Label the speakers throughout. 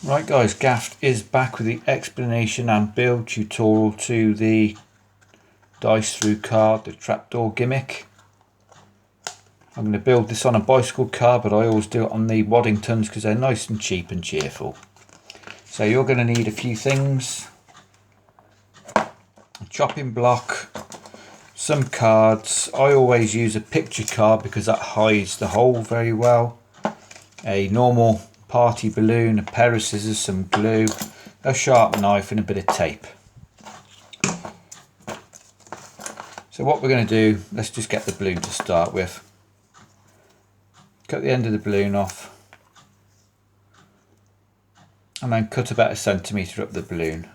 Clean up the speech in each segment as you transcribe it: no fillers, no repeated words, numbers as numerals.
Speaker 1: Right guys, Gaff is back with the explanation and build tutorial to the dice through card, the trapdoor gimmick. I'm going to build this on a bicycle card, but I always do it on the Waddingtons because they're nice and cheap and cheerful. So you're going to need a few things: a chopping block, some cards. I always use a picture card because that hides the hole very well, a normal party balloon, a pair of scissors, some glue, a sharp knife and a bit of tape. So what we're going to do, let's just get the balloon to start with. Cut the end of the balloon off and then cut about 1 centimetre up the balloon.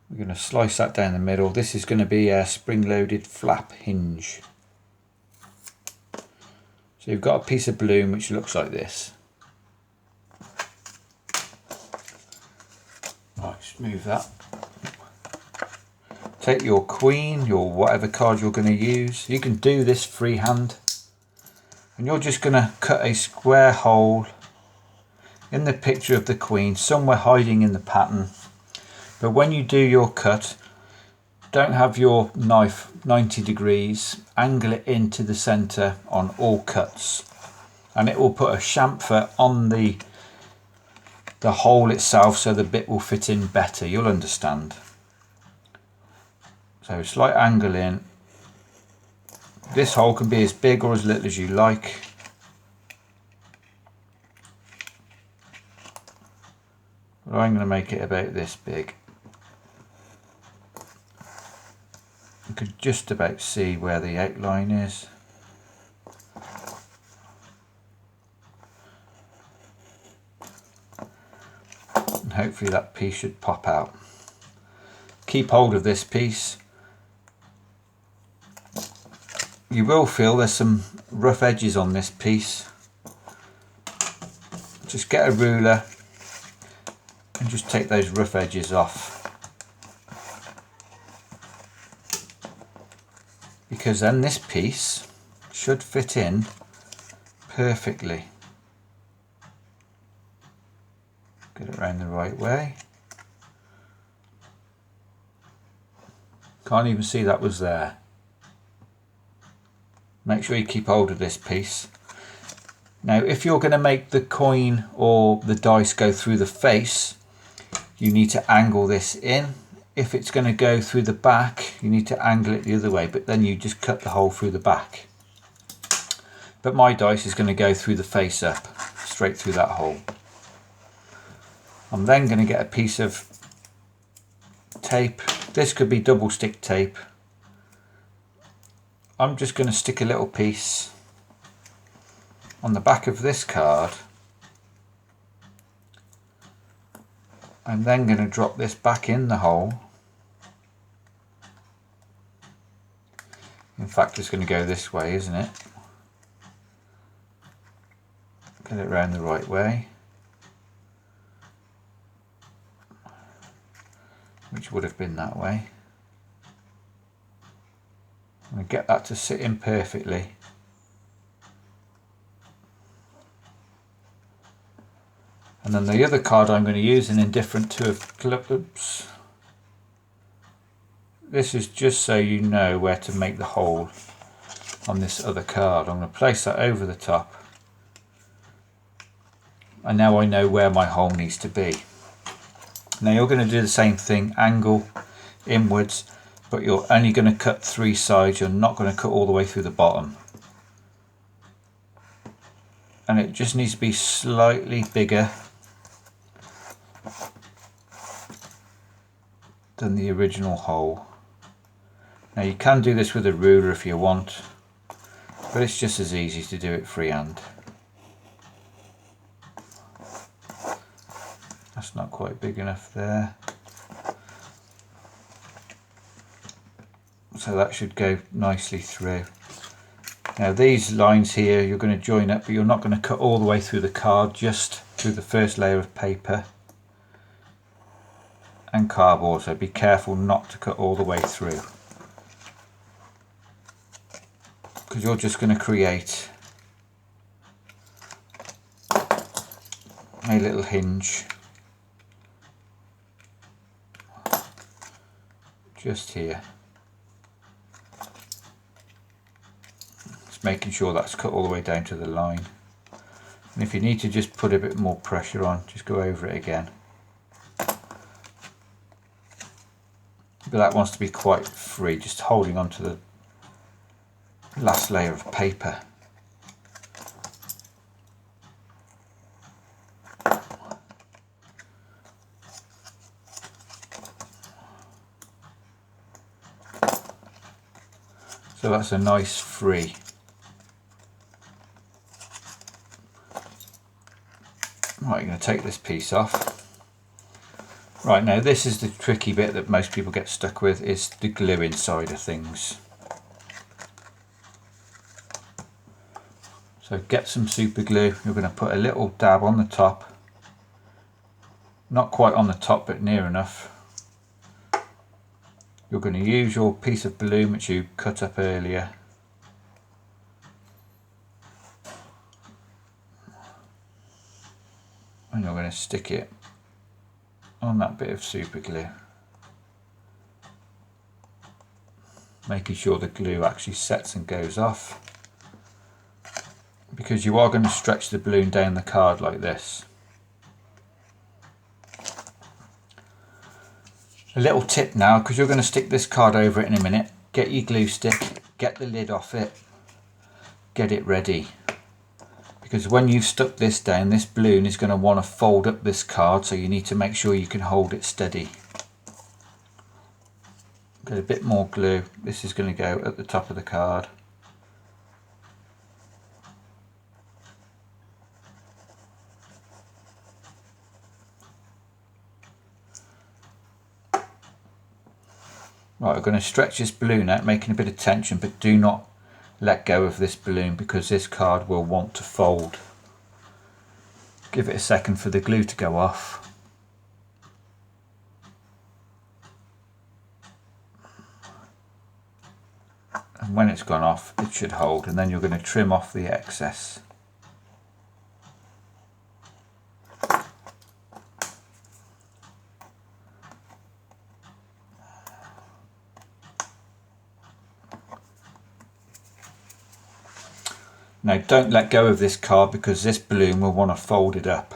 Speaker 1: We're going to slice that down the middle. This is going to be a spring-loaded flap hinge. So you've got a piece of balloon which looks like this. Right, just move that. Take your queen, your whatever card you're going to use. You can do this freehand. And you're just going to cut a square hole in the picture of the queen, somewhere hiding in the pattern. But when you do your cut, don't have your knife 90 degrees, angle it into the centre on all cuts, and it will put a chamfer on the hole itself so the bit will fit in better. You'll understand. So slight angle in. This hole can be as big or as little as you like. But I'm going to make it about this big. You can just about see where the outline is. And hopefully that piece should pop out. Keep hold of this piece. You will feel there's some rough edges on this piece. Just get a ruler and just take those rough edges off. Because then this piece should fit in perfectly. Get it around the right way. Can't even see that was there. Make sure you keep hold of this piece. Now if you're going to make the coin or the dice go through the face, you need to angle this in. If it's going to go through the back, you need to angle it the other way, but then you just cut the hole through the back. But my dice is going to go through the face up, straight through that hole. I'm then going to get a piece of tape. This could be double stick tape. I'm just going to stick a little piece on the back of this card. I'm then going to drop this back in the hole. In fact, it's going to go this way, isn't it? Get it around the right way. Which would have been that way. I'm going to get that to sit in perfectly. And then the other card I'm going to use, an indifferent two of clubs. This is just so you know where to make the hole on this other card. I'm going to place that over the top. And now I know where my hole needs to be. Now you're going to do the same thing, angle inwards, but you're only going to cut 3 sides. You're not going to cut all the way through the bottom. And it just needs to be slightly bigger than the original hole. Now you can do this with a ruler if you want, but it's just as easy to do it freehand. That's not quite big enough there. So that should go nicely through. Now these lines here you're going to join up, but you're not going to cut all the way through the card, just through the first layer of paper and cardboard, so be careful not to cut all the way through, because you're just going to create a little hinge just here. Just making sure that's cut all the way down to the line. And if you need to just put a bit more pressure on, just go over it again. But that wants to be quite free, just holding on to the last layer of paper. So that's a nice free. Right, I'm going to take this piece off. Right, now this is the tricky bit that most people get stuck with, is the glue inside of things. So get some super glue. You're going to put a little dab on the top. Not quite on the top, but near enough. You're going to use your piece of balloon which you cut up earlier. And you're going to stick it on that bit of super glue, making sure the glue actually sets and goes off, because you are going to stretch the balloon down the card like this. A little tip now, because you're going to stick this card over it in a minute, get your glue stick, get the lid off it, get it ready. Because when you've stuck this down, this balloon is going to want to fold up this card, so you need to make sure you can hold it steady. Get a bit more glue. This is going to go at the top of the card. Right, we're going to stretch this balloon out, making a bit of tension, but do not let go of this balloon because this card will want to fold. Give it a second for the glue to go off. And when it's gone off, it should hold, and then you're going to trim off the excess. Now don't let go of this card because this balloon will want to fold it up.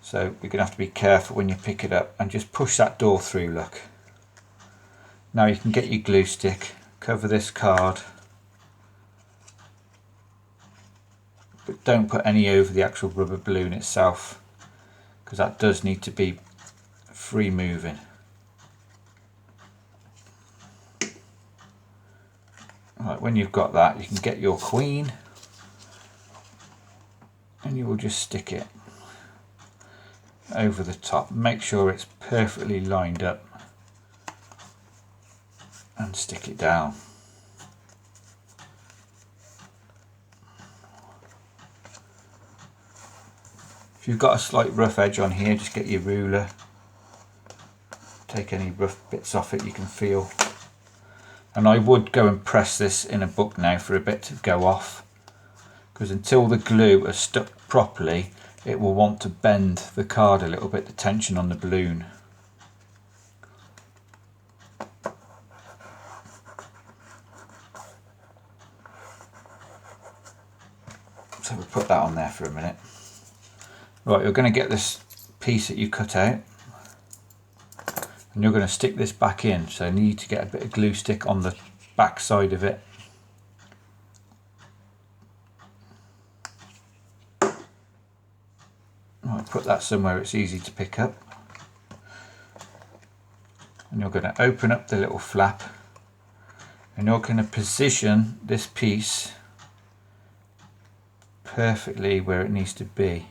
Speaker 1: So you're going to have to be careful when you pick it up and just push that door through, look. Now you can get your glue stick, cover this card, but don't put any over the actual rubber balloon itself, because that does need to be free moving. Right, when you've got that, you can get your queen and you will just stick it over the top. Make sure it's perfectly lined up and stick it down. If you've got a slight rough edge on here, just get your ruler, take any rough bits off it you can feel. And I would go and press this in a book now for a bit to go off, because until the glue is stuck properly, it will want to bend the card a little bit, the tension on the balloon. So we'll put that on there for a minute. Right, you're going to get this piece that you cut out and you're going to stick this back in, so you need to get a bit of glue stick on the back side of it. Right, put that somewhere it's easy to pick up, and you're going to open up the little flap and you're going to position this piece perfectly where it needs to be.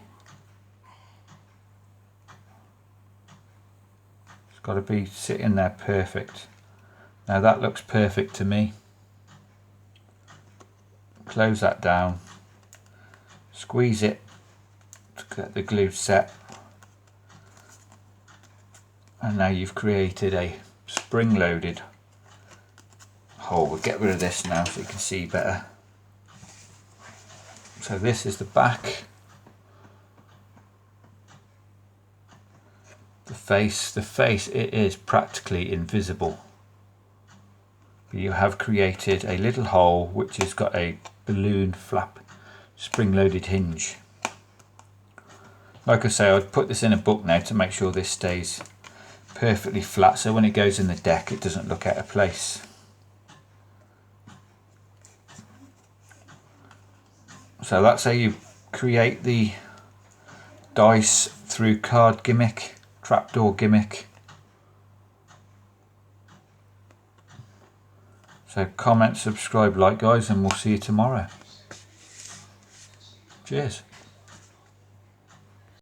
Speaker 1: It's got to be sitting there perfect. Now that looks perfect to me. Close that down, squeeze it to get the glue set, and now you've created a spring-loaded hole. We'll get rid of this now so you can see better. So this is the back The face, it is practically invisible. You have created a little hole which has got a balloon flap spring-loaded hinge. Like I say, I'd put this in a book now to make sure this stays perfectly flat, so when it goes in the deck it doesn't look out of place. So that's how you create the dice through card gimmick, trapdoor gimmick. So comment, subscribe, like guys, and we'll see you tomorrow. Cheers.